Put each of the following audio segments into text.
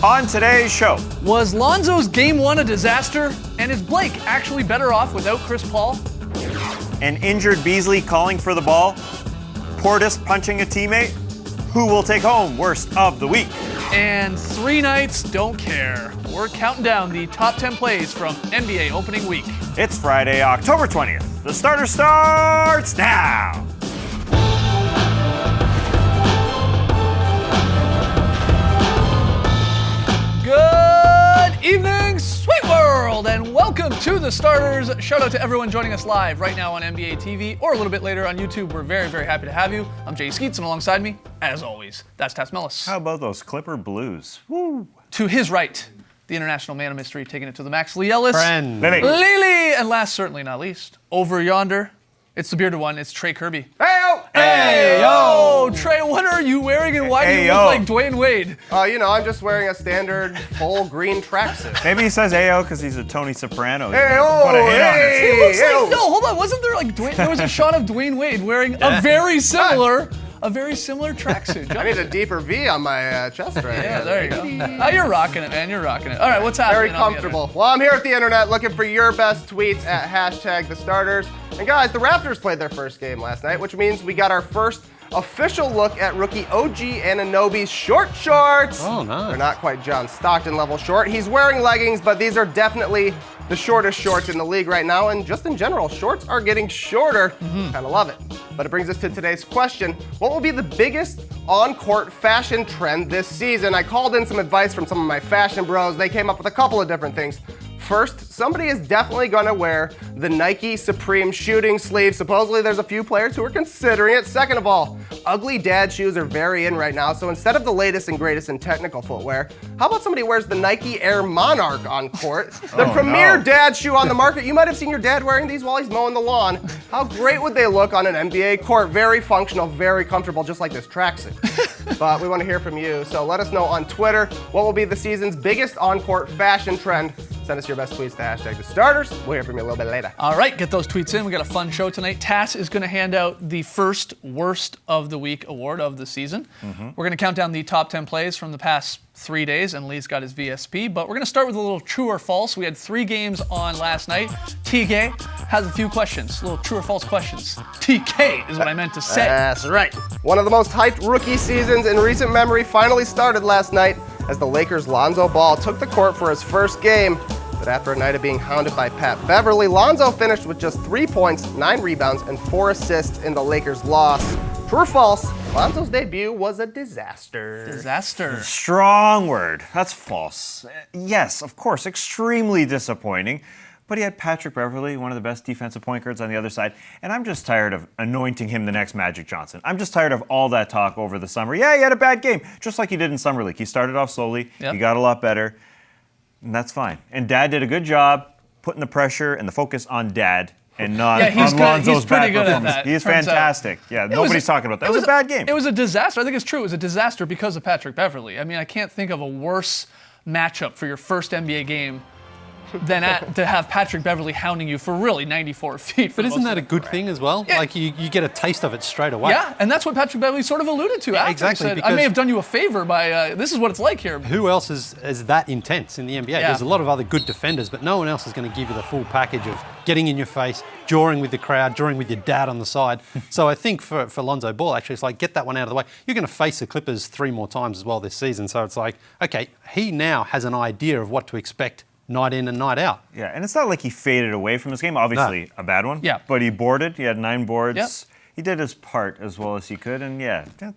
On today's show, Was Lonzo's Game 1 a disaster? And is Blake actually better off without Chris Paul? an injured Beasley calling for the ball, Portis punching a teammate, who will take home worst of the week? And 3 nights don't care. We're counting down the top 10 plays from NBA opening week. It's Friday, October 20th. The starter starts now. Good evening, sweet world, and welcome to the starters. Shout out to everyone joining us live right now on NBA TV or a little bit later on YouTube. We're very, very happy to have you. I'm Jay Skeets, and alongside me, as always, that's Tass Mellis. How about those Clipper Blues? Woo. To his right, the international man of mystery, taking it to the max, Lee Ellis. Lily. Lily, and last, certainly not least, over yonder, it's the bearded one, it's Trey Kirby. Hey-o! Hey, yo! Trey, what are you wearing and why do you look like Dwayne Wade? I'm just wearing a standard full green tracksuit. Maybe he says AO because he's a Tony Soprano. Hey-o! Put a hit on it. He looks Hey-o! like, no, hold on, wasn't there like Dwayne, there was a shot of Dwayne Wade wearing a very similar tracksuit. I need a deeper V on my chest right Yeah, now. there you go. Oh, you're rocking it, man, you're rocking it. All right, what's happening? Very on the comfortable. Well, I'm here at the internet looking for your best tweets at #TheStarters. And guys, the Raptors played their first game last night, which means we got our first official look at rookie OG Anunoby's short shorts. Oh, nice. They're not quite John Stockton level short. He's wearing leggings, but these are definitely the shortest shorts in the league right now. And just in general, shorts are getting shorter. Kind of love it. But it brings us to today's question. What will be the biggest on-court fashion trend this season? I called in some advice from some of my fashion bros. They came up with a couple of different things. First, somebody is definitely going to wear the Nike Supreme shooting sleeve. Supposedly, there's a few players who are considering it. Second of all, ugly dad shoes are very in right now. So instead of the latest and greatest in technical footwear, how about somebody wears the Nike Air Monarch on court? The premier dad shoe on the market. You might have seen your dad wearing these while he's mowing the lawn. How great would they look on an NBA court? Very functional, very comfortable, just like this tracksuit. But we want to hear from you. So let us know on Twitter what will be the season's biggest on-court fashion trend. Send us your best tweets to #TheStarters. We'll hear from you a little bit later. All right, get those tweets in. We got a fun show tonight. Tass is going to hand out the first Worst of the Week award of the season. We're going to count down the top 10 plays from the past 3 days, and Lee's got his VSP. But we're going to start with a little true or false. We had 3 games on last night. TK has a few questions, little true or false questions. TK is what I meant to say. That's right. One of the most hyped rookie seasons in recent memory finally started last night as the Lakers' Lonzo Ball took the court for his first game. But after a night of being hounded by Pat Beverly, Lonzo finished with just 3 points, 9 rebounds, and 4 assists in the Lakers' loss. True or false, Lonzo's debut was a disaster. Disaster. Strong word. That's false. Yes, of course, extremely disappointing. But he had Patrick Beverly, one of the best defensive point guards on the other side. And I'm just tired of anointing him the next Magic Johnson. I'm just tired of all that talk over the summer. Yeah, he had a bad game, just like he did in Summer League. He started off slowly. Yep. He got a lot better. And that's fine. And Dad did a good job putting the pressure and the focus on Dad and not on Lonzo's He's pretty bad good at performance. that, He's turns out. fantastic. Yeah, nobody's talking about that. It was a bad game. It was a disaster. I think it's true. It was a disaster because of Patrick Beverly. I mean, I can't think of a worse matchup for your first NBA game than to have Patrick Beverly hounding you for really 94 feet. But isn't that a good thing as well? Yeah. Like you get a taste of it straight away. Yeah, and that's what Patrick Beverly sort of alluded to after. exactly, He said, I because- may have done you a favor by, this is what it's like here. Who else is that intense in the NBA? Yeah. There's a lot of other good defenders, but no one else is going to give you the full package of getting in your face, drawing with the crowd, drawing with your dad on the side. So I think for Lonzo Ball, actually, it's like, get that one out of the way. You're going to face the Clippers 3 more times as well this season. So it's like, okay, he now has an idea of what to expect night in and night out. Yeah, and it's not like he faded away from this game. Obviously, a bad one. Yeah. But he boarded. He had 9 boards. Yep. He did his part as well as he could. And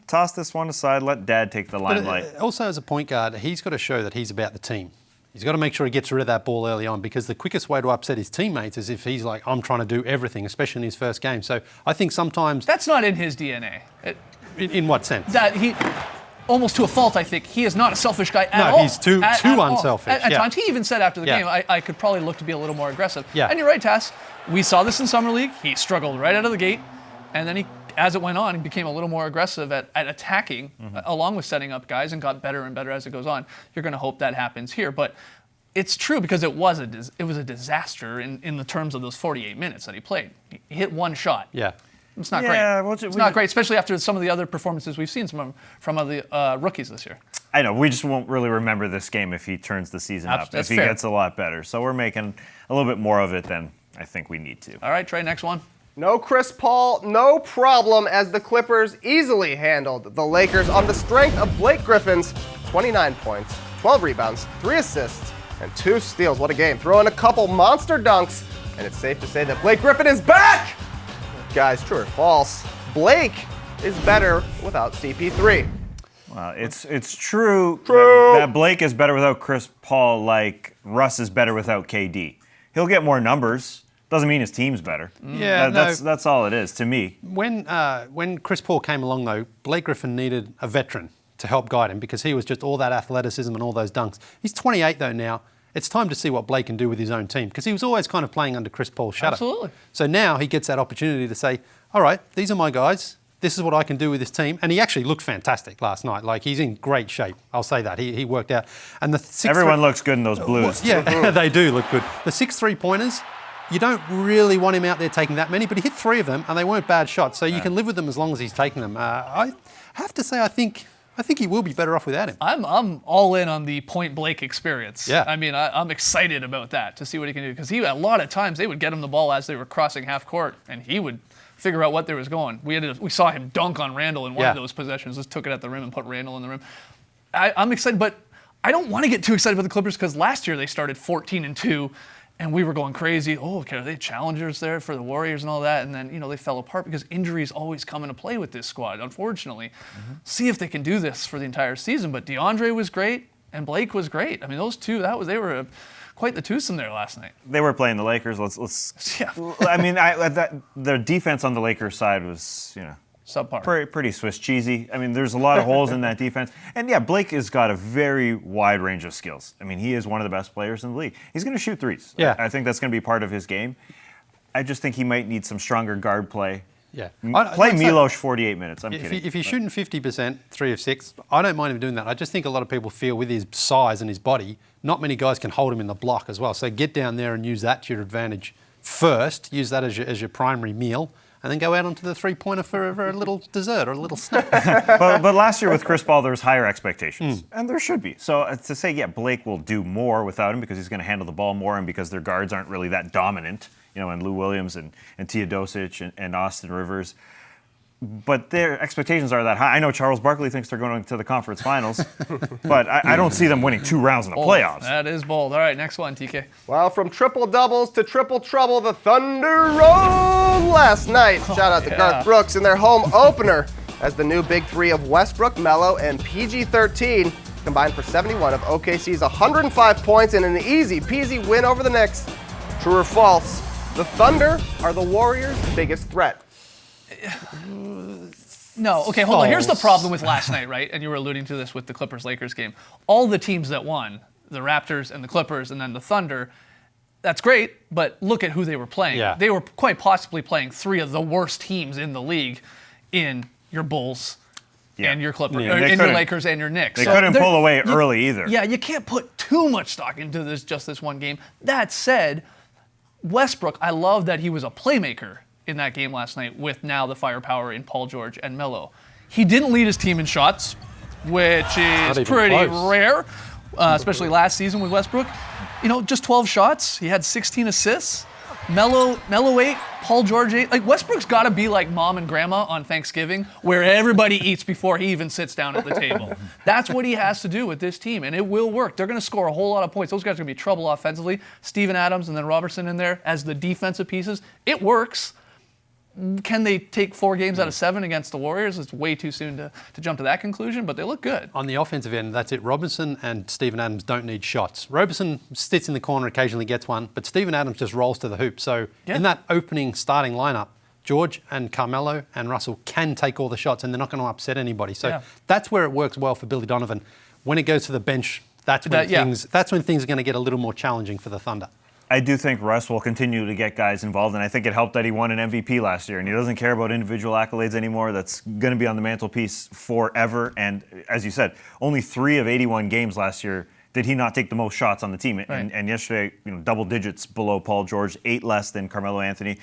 toss this one aside. Let Dad take the limelight. But also as a point guard, he's got to show that he's about the team. He's got to make sure he gets rid of that ball early on, because the quickest way to upset his teammates is if he's like, I'm trying to do everything, especially in his first game. So I think sometimes... That's not in his DNA. In what sense? That he... Almost to a fault, I think. He is not a selfish guy at all. No, he's too all. unselfish. At yeah. times, he even said after the Yeah. game, I could probably look to be a little more aggressive. Yeah. And you're right, Tass. We saw this in Summer League. He struggled right out of the gate. And then as it went on, he became a little more aggressive at attacking, along with setting up guys, and got better and better as it goes on. You're going to hope that happens here. But it's true, because it was a disaster in the terms of those 48 minutes that he played. He hit 1 shot. Yeah. It's not Yeah, great. well, It's not great, especially after some of the other performances we've seen from other rookies this year. I know, we just won't really remember this game if he turns the season up, That's if he fair. gets a lot better. So we're making a little bit more of it than I think we need to. All right, Trey, next one. No Chris Paul, no problem, as the Clippers easily handled the Lakers on the strength of Blake Griffin's 29 points, 12 rebounds, 3 assists, and 2 steals. What a game. Throw in a couple monster dunks, and it's safe to say that Blake Griffin is back! Guys, true or false? Blake is better without CP3. It's true, that Blake is better without Chris Paul, like Russ is better without KD. He'll get more numbers. Doesn't mean his team's better. Yeah, that's all it is to me. When Chris Paul came along, though, Blake Griffin needed a veteran to help guide him because he was just all that athleticism and all those dunks. He's 28, though, now. It's time to see what Blake can do with his own team because he was always kind of playing under Chris Paul's shadow. Absolutely. So now he gets that opportunity to say, all right, these are my guys. This is what I can do with this team. And he actually looked fantastic last night. Like, he's in great shape. I'll say that. He worked out. And the Everyone looks good in those blues. Yeah, they do look good. The 6 3-pointers, you don't really want him out there taking that many, but he hit 3 of them, and they weren't bad shots. So you can live with them as long as he's taking them. I have to say, I think he will be better off without him. I'm all in on the Point Blake experience. Yeah. I mean, I'm excited about that to see what he can do because a lot of times they would get him the ball as they were crossing half court, and he would figure out what there was going. We saw him dunk on Randall in one of those possessions. Just took it at the rim and put Randall in the rim. I'm excited, but I don't want to get too excited about the Clippers because last year they started 14-2. And we were going crazy. Oh, okay, are they challengers there for the Warriors and all that? And then, they fell apart because injuries always come into play with this squad, unfortunately. See if they can do this for the entire season. But DeAndre was great and Blake was great. I mean, those two, they were quite the twosome there last night. They were playing the Lakers. Let's. Yeah. I mean, the defense on the Lakers side was, Subpar. pretty Swiss cheesy. I mean, there's a lot of holes in that defense. And yeah, Blake has got a very wide range of skills. I mean, he is one of the best players in the league. He's going to shoot threes. Yeah. I think that's going to be part of his game. I just think he might need some stronger guard play. Yeah. Play Milos 48 minutes. I'm kidding. If he's shooting 50%, 3 of 6, I don't mind him doing that. I just think a lot of people feel with his size and his body, not many guys can hold him in the block as well. So get down there and use that to your advantage first. Use that as your primary meal. And then go out onto the 3-pointer for a little dessert or a little snack. but last year with Chris Paul, there was higher expectations, and there should be. So to say, yeah, Blake will do more without him because he's going to handle the ball more and because their guards aren't really that dominant, and Lou Williams and Teodosic and Austin Rivers. But their expectations are that high. I know Charles Barkley thinks they're going to the conference finals, but I don't see them winning 2 rounds in the playoffs. That is bold. All right, next one, TK. Well, from triple doubles to triple trouble, the Thunder rolled last night. Shout out to Garth Brooks in their home opener as the new big 3 of Westbrook, Melo, and PG-13 combined for 71 of OKC's 105 points in an easy-peasy win over the Knicks. True or false? The Thunder are the Warriors' biggest threat. No, okay, hold on. Here's the problem with last night, right? And you were alluding to this with the Clippers-Lakers game. All the teams that won, the Raptors and the Clippers and then the Thunder, that's great, but look at who they were playing. Yeah. They were quite possibly playing 3 of the worst teams in the league in your Bulls and your Clippers, Yeah, or they in your couldn't- Lakers and your Knicks. They So couldn't they're- pull away early either. Yeah, you can't put too much stock into just this one game. That said, Westbrook, I love that he was a playmaker in that game last night with now the firepower in Paul George and Melo. He didn't lead his team in shots, which is even pretty close. rare, especially last season with Westbrook. Just 12 shots. He had 16 assists. Melo 8, Paul George 8. Like, Westbrook's got to be like mom and grandma on Thanksgiving, where everybody eats before he even sits down at the table. That's what he has to do with this team, and it will work. They're going to score a whole lot of points. Those guys are going to be trouble offensively. Steven Adams and then Robertson in there as the defensive pieces. It works. Can they take 4 games out of 7 against the Warriors? It's way too soon to jump to that conclusion, but they look good. On the offensive end, that's it. Robinson and Steven Adams don't need shots. Robertson sits in the corner, occasionally gets one, but Steven Adams just rolls to the hoop. So in that opening starting lineup, George and Carmelo and Russell can take all the shots and they're not going to upset anybody. So that's where it works well for Billy Donovan. When it goes to the bench, that's when things are going to get a little more challenging for the Thunder. I do think Russ will continue to get guys involved, and I think it helped that he won an MVP last year, and he doesn't care about individual accolades anymore. That's going to be on the mantelpiece forever. And as you said, only 3 of 81 games last year did he not take the most shots on the team. And yesterday, double digits below Paul George, 8 less than Carmelo Anthony.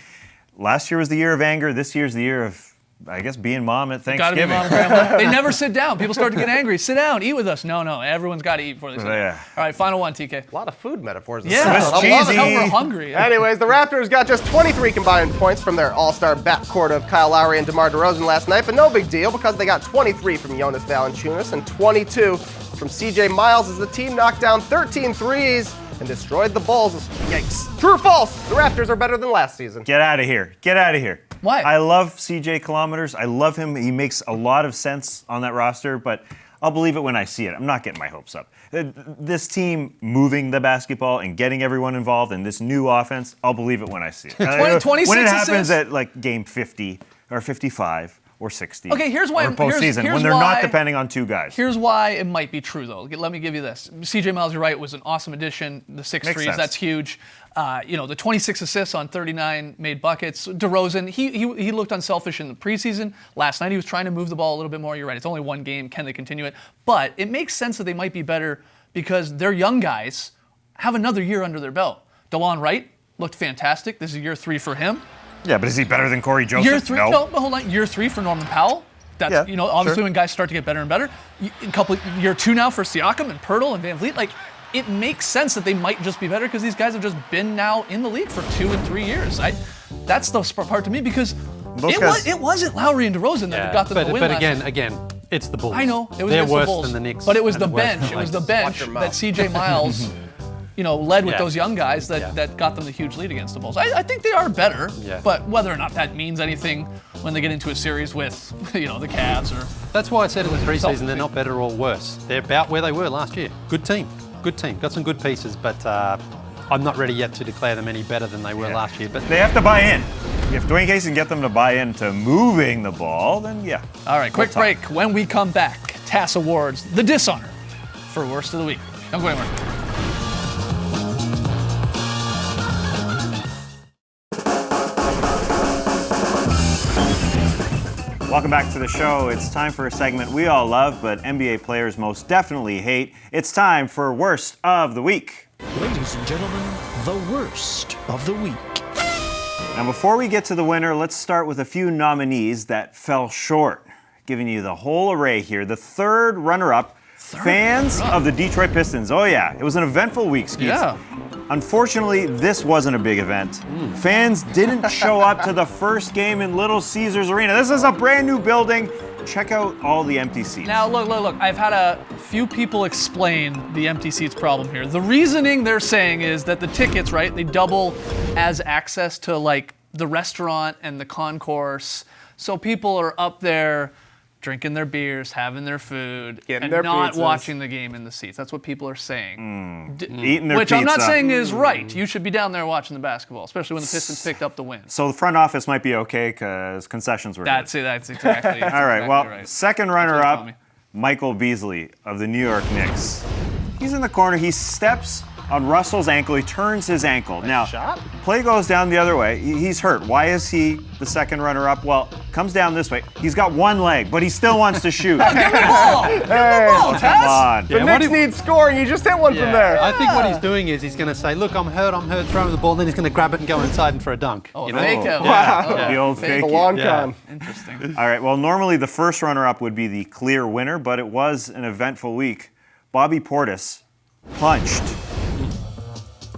last year was the year of anger. This year's the year of, I guess, being mom at Gotta be Thanksgiving. mom and grandma. They never sit down. People start to get angry. Sit down, eat with us. No, everyone's got to eat before they sit down. Yeah. All right, final one, TK. A lot of food metaphors. Yeah, I Swiss love cheesy. it. That's how we're hungry. Anyways, the Raptors got just 23 combined points from their all-star backcourt of Kyle Lowry and DeMar DeRozan last night, but no big deal because they got 23 from Jonas Valanciunas and 22 from CJ Miles as the team knocked down 13 threes and destroyed the Bulls. Yikes. True or false? The Raptors are better than last season. Get out of here. Get out of here. Why? I love CJ Kilometers. I love him. He makes a lot of sense on that roster, but I'll believe it when I see it. I'm not getting my hopes up. This team moving the basketball and getting everyone involved in this new offense, I'll believe it when I see it. 26 when it happens assists. at like game 50 or 55 or 60. Okay, here's why- Or postseason, here's when they're why- not depending on two guys. Here's why it might be true, though. Let me give you this. CJ Miles, you're right, was an awesome addition. The 6 Makes threes, sense. that's huge. The 26 assists on 39 made buckets. DeRozan, he looked unselfish in the preseason. Last night he was trying to move the ball a little bit more. You're right, it's only one game. Can they continue it? But it makes sense that they might be better because their young guys have another year under their belt. DeLon Wright looked fantastic. This is year 3 for him. Yeah, but is he better than Corey Joseph? Year 3, no, but hold on. Year 3 for Norman Powell. That's, Yeah, obviously sure. when guys start to get better and better. Year 2 now for Siakam and Pirtle and Van Vliet. Like, it makes sense that they might just be better because these guys have just been now in the league for 2 and 3 years. That's the part to me because Those guys- it wasn't Lowry and DeRozan that got them but the win but last year. again, it's the Bulls. I know it was They're against worse the Bulls, than the Knicks. but it was and the they're worse bench. than It was the the Lakers. bench Watch your that mouth. CJ Miles, led with Yeah. those young guys that, Yeah. that got them the huge lead against the Bulls. I think they are better, Yeah. but whether or not that means anything when they get into a series with the Cavs or That's why I said in the preseason Something. they're not better or worse. They're about where they were last year. Good team. Got some good pieces, but I'm not ready yet to declare them any better than they were last year. But They have to buy in. If Dwayne Casey can get them to buy into moving the ball, then yeah. All right, quick We'll break. When we come back, TAS Awards, the dishonor for worst of the week. Don't go anywhere. Welcome back to the show. It's time for a segment we all love, but NBA players most definitely hate. It's time for Worst of the Week. Ladies and gentlemen, the worst of the week. Now, before we get to the winner, let's start with a few nominees that fell short. Giving you the whole array here. The third runner-up, fans of the Detroit Pistons. Oh yeah, it was an eventful week, Skeets. Yeah. Unfortunately, this wasn't a big event. Fans didn't show up to the first game in Little Caesars Arena. This is a brand new building. Check out all the empty seats. Now, look. I've had a few people explain the empty seats problem here. The reasoning they're saying is that the tickets, right, they double as access to like the restaurant and the concourse. So people are up there drinking their beers, having their food, Getting and their not pizzas. watching the game in the seats. That's what people are saying. Eating their Which I'm not pizza. saying is right. You should be down there watching the basketball, especially when the Pistons picked up the win. So the front office might be okay because concessions were That's good. it. That's exactly. All right, well, right. second That's what they runner-up, told me. Michael Beasley of the New York Knicks. He's in the corner. He steps on Russell's ankle. He turns his ankle. Now, shot. play goes down the other way. He's hurt. Why is he the second runner-up? Well, comes down this way. He's got one leg, but he still wants to shoot. Ball! Give him the ball, Come Taz! on. The Yeah, what Knicks if- need scoring. You just hit one from there. I think what he's doing is he's going to say, "Look, I'm hurt, throwing the ball." And then he's going to grab it and go inside and for a dunk. Oh, you know? fake out. Wow. The old Fake. fake. The long Yeah. con. Interesting. All right, well, normally the first runner-up would be the clear winner, but it was an eventful week. Bobby Portis punched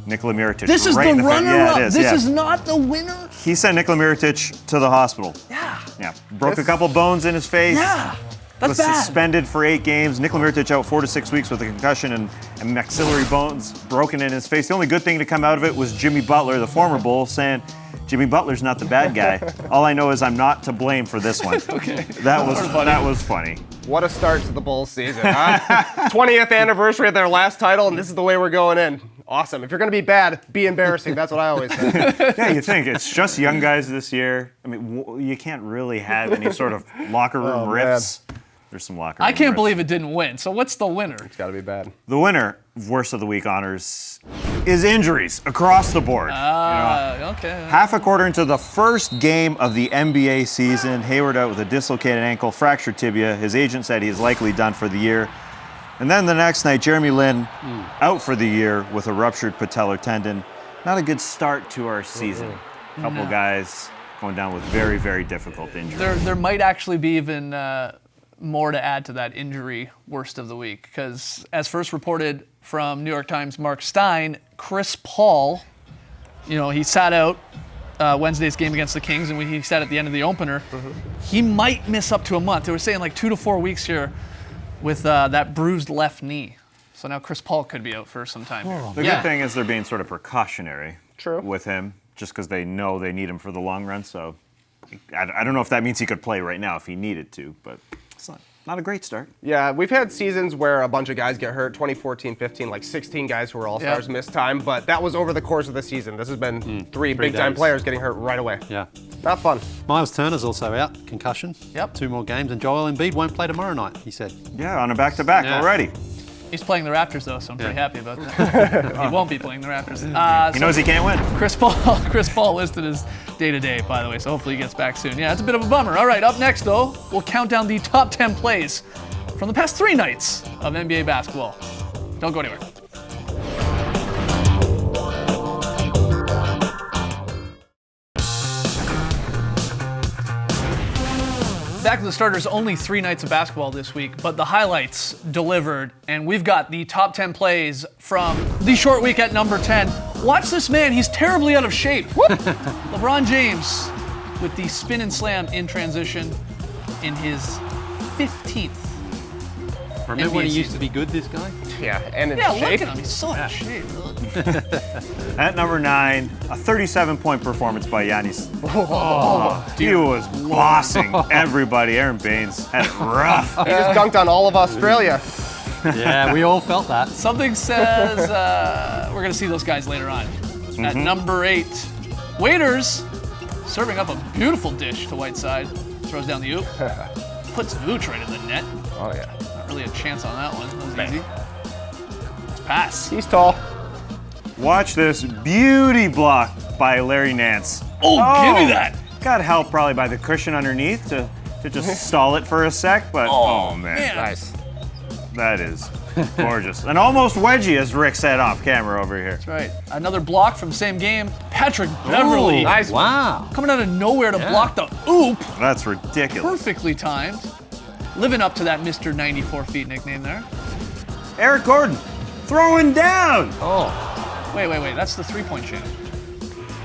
Nikola Mirotic. This is right the in face. runner-up. Yeah, it is. This yeah. is not the winner. He sent Nikola Mirotic to the hospital. Yeah. Yeah, broke a couple bones in his face. Yeah. That's Was bad. suspended for 8 games. Nikola Mirotic out 4 to 6 weeks with a concussion and maxillary bones broken in his face. The only good thing to come out of it was Jimmy Butler, the former Bull, saying, "Jimmy Butler's not the bad guy. All I know is I'm not to blame for this one." Okay. That was funny. What a start to the Bulls season, huh? 20th anniversary of their last title, and this is the way we're going in. Awesome. If you're going to be bad, be embarrassing. That's what I always say. Yeah, you think it's just young guys this year. I mean, you can't really have any sort of locker room man. riffs. There's some locker room I can't riffs. believe it didn't win. So what's the winner? It's got to be bad. The winner of Worst of the Week honors is injuries across the board. You know, Okay. half a quarter into the first game of the NBA season, Hayward out with a dislocated ankle, fractured tibia. His agent said he is likely done for the year. And then the next night, Jeremy Lin out for the year with a ruptured patellar tendon. Not a good start to our season. Couple guys going down with very, very difficult injury. There might actually be even more to add to that injury worst of the week, because as first reported from New York Times' Mark Stein, Chris Paul, he sat out Wednesday's game against the Kings, and he sat at the end of the opener. He might miss up to a month. They were saying like 2 to 4 weeks here with that bruised left knee. So now Chris Paul could be out for some time here. The good thing is they're being sort of precautionary True. with him, just because they know they need him for the long run. So I don't know if that means he could play right now if he needed to, but it's not a great start. Yeah, we've had seasons where a bunch of guys get hurt. 2014-15, like 16 guys who were all-stars missed time, but that was over the course of the season. This has been three big-time days. players getting hurt right away. Yeah. Not fun. Miles Turner's also out, concussion. Yep. 2 more games, and Joel Embiid won't play tomorrow night, he said. Yeah, on a back-to-back Yeah. already. He's playing the Raptors, though, so I'm pretty happy about that. He won't be playing the Raptors. He knows he can't win. Chris Paul listed as day-to-day, by the way, so hopefully he gets back soon. Yeah, it's a bit of a bummer. All right, up next, though, we'll count down the top 10 plays from the past 3 nights of NBA basketball. Don't go anywhere. Back to the starters, only 3 nights of basketball this week, but the highlights delivered, and we've got the top 10 plays from the short week at number 10. Watch this man, he's terribly out of shape. LeBron James with the spin and slam in transition in his 15th. Remember when he NBA used to be good, this guy? Yeah, and in Yeah, shape. look at him, he's so out of shape. At number 9, a 37-point performance by Giannis. He was bossing everybody. Aaron Baines had it rough. He just dunked on all of Australia. Yeah, we all felt that. Something says we're going to see those guys later on. At number 8, Waiters serving up a beautiful dish to Whiteside. Throws down the oop. Puts Vooch right in the net. Oh, yeah. Not really a chance on that one. That was easy. Let's pass. He's tall. Watch this beauty block by Larry Nance. Oh, give me that. Got help probably by the cushion underneath to just stall it for a sec, but oh man, man. Nice. that is gorgeous. And almost wedgie, as Rick said off camera over here. That's right. Another block from the same game. Patrick Beverly. Ooh, Nice one. Wow. Coming out of nowhere to block the oop. That's ridiculous. Perfectly timed. Living up to that Mr. 94 feet nickname there. Eric Gordon throwing down. Wait. That's the 3-point challenge.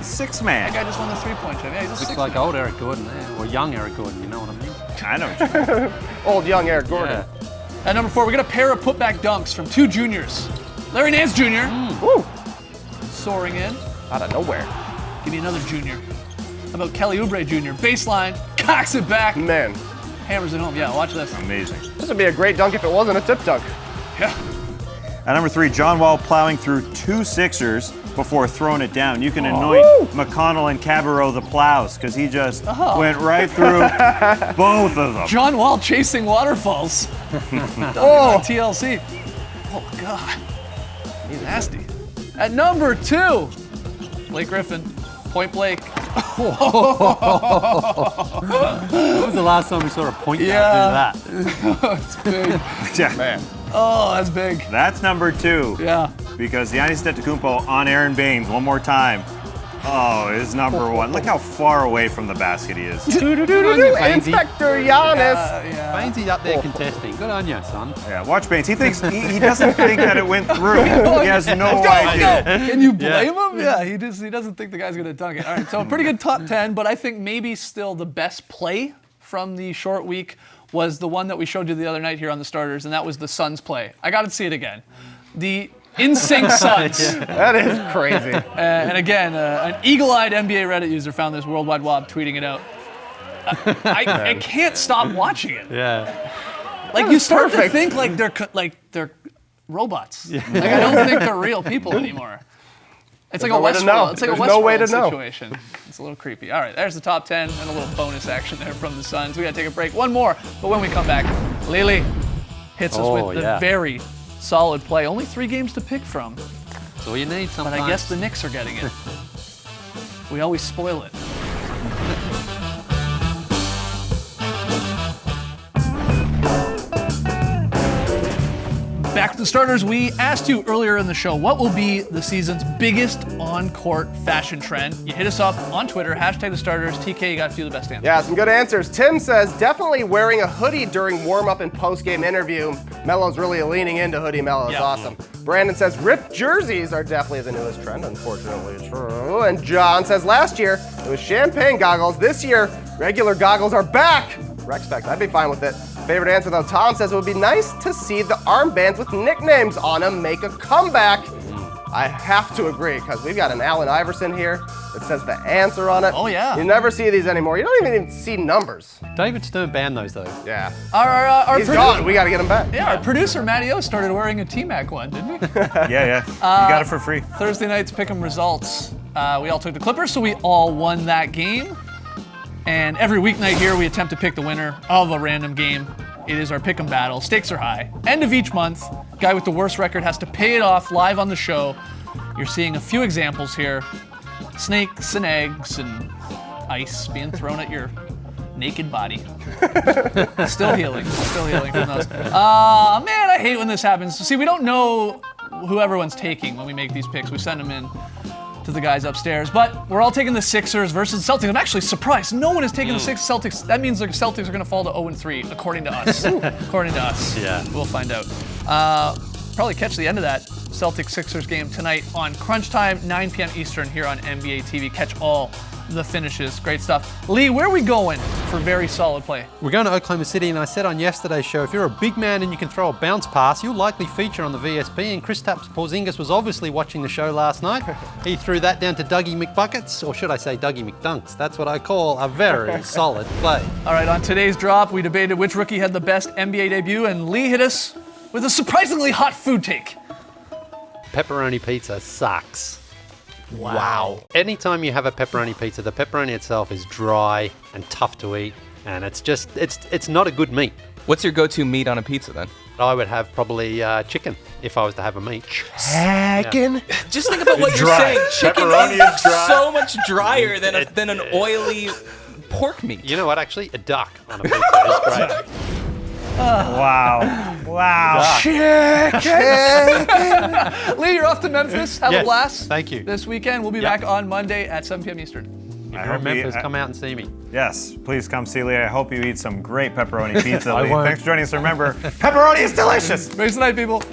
Six That man. guy just won the 3-point challenge. Yeah, he's a Looks 6 like man. old Eric Gordon there, or young Eric Gordon, you know what I mean? I know. What you mean. Old young Eric Gordon. Yeah. At number 4, we got a pair of putback dunks from 2 juniors. Larry Nance Jr. Woo. soaring in. Out of nowhere. Give me another junior. How about Kelly Oubre Jr.? Baseline, cocks it back, Man, hammers it home. Yeah, watch this. Amazing. this would be a great dunk if it wasn't a tip dunk. Yeah. At number 3, John Wall plowing through 2 Sixers before throwing it down. You can anoint McConnell and Cabarrot the plows because he just went right through both of them. John Wall chasing waterfalls. Oh, TLC. Oh, God. He's nasty. At number 2, Blake Griffin. Point Blake. When was the last time we saw a point guard do that? It's big. Yeah. man. Oh, that's big. That's number 2 Yeah. because Giannis Antetokounmpo on Aaron Baines one more time. Oh, is number 1. Look how far away from the basket he is. Bainesy. Inspector Giannis. Yeah. Bainesy's up there contesting. Good on you, son. Yeah, watch Baines. He thinks he doesn't think that it went through. He has no Go, idea. go. Can you blame him? Yeah, he doesn't think the guy's gonna dunk it. All right, so a pretty good top 10, but I think maybe still the best play from the short week was the one that we showed you the other night here on the starters, and that was the Suns play. I got to see it again. The in-sync Suns. That is crazy. And again, an eagle-eyed NBA Reddit user found this worldwide wob tweeting it out. I can't stop watching it. Yeah. Like you start perfect. to think they're robots. Like I don't think they're real people anymore. It's like no a way to know. Westworld. It's like a There's no way Westworld to know. situation. It's a little creepy. All right, there's the top 10 and a little bonus action there from the Suns. We got to take a break. One more, but when we come back, Lily hits us with the yeah. very solid play. Only 3 games to pick from, That's all you need but sometimes. I guess the Knicks are getting it. We always spoil it. Back to the starters. We asked you earlier in the show what will be the season's biggest on-court fashion trend. You hit us up on Twitter, hashtag the starters. TK, you got a few of the best answers. Yeah, some good answers. Tim says definitely wearing a hoodie during warm-up and post-game interview. Melo's really leaning into hoodie Melo. It's awesome. Brandon says ripped jerseys are definitely the newest trend, unfortunately true. And John says last year it was champagne goggles. This year, regular goggles are back. Rec specs, I'd be fine with it. Favorite answer though, Tom says it would be nice to see the armbands with nicknames on them make a comeback. I have to agree, because we've got an Allen Iverson here that says the answer on it. Oh, yeah. You never see these anymore. You don't even see numbers. David Stern banned those, though. Yeah. Our He's gone. We got to get him back. Yeah, our producer, Matty O, started wearing a T-Mac one, didn't he? Yeah. You got it for free. Thursday night's pick'em results. We all took the Clippers, so we all won that game. And every weeknight here, we attempt to pick the winner of a random game. It is our pick'em battle. Stakes are high. End of each month, guy with the worst record has to pay it off live on the show. You're seeing a few examples here. Snakes and eggs and ice being thrown at your naked body. Still healing from those. Man, I hate when this happens. See, we don't know who everyone's taking when we make these picks. We send them in to the guys upstairs, but we're all taking the Sixers versus Celtics. I'm actually surprised no one is taking the Sixers Celtics. That means the Celtics are going to fall to 0-3, according to us. According to us. Yeah. We'll find out. Probably catch the end of that Celtics-Sixers game tonight on Crunch Time, 9 p.m. Eastern here on NBA TV. Catch all the finishes. Great stuff. Lee, where are we going for very solid play? We're going to Oklahoma City, and I said on yesterday's show, if you're a big man and you can throw a bounce pass, you'll likely feature on the VSP. And Kristaps Porzingis was obviously watching the show last night. He threw that down to Dougie McBuckets, or should I say Dougie McDunks. That's what I call a very solid play. All right, on today's drop, we debated which rookie had the best NBA debut, and Lee hit us with a surprisingly hot food take. Pepperoni pizza sucks. Wow. Anytime you have a pepperoni pizza, the pepperoni itself is dry and tough to eat, and it's not a good meat. What's your go-to meat on a pizza then? I would have probably chicken if I was to have a meat. Hacking. Just think about what you're Dry. saying. Chicken Pepperoni is dry. so much drier than an oily pork meat. You know what, actually? A duck on a pizza is great. Wow. Lee, you're off to Memphis. Have a Yes, blast. thank you. This weekend, we'll be Yep. back on Monday at 7 p.m. Eastern. If I you're hope in Memphis, you- come out and see me. Yes, please come see Lee. I hope you eat some great pepperoni pizza, I Lee. won't. Thanks for joining us. Remember, pepperoni is delicious. Race the night, people.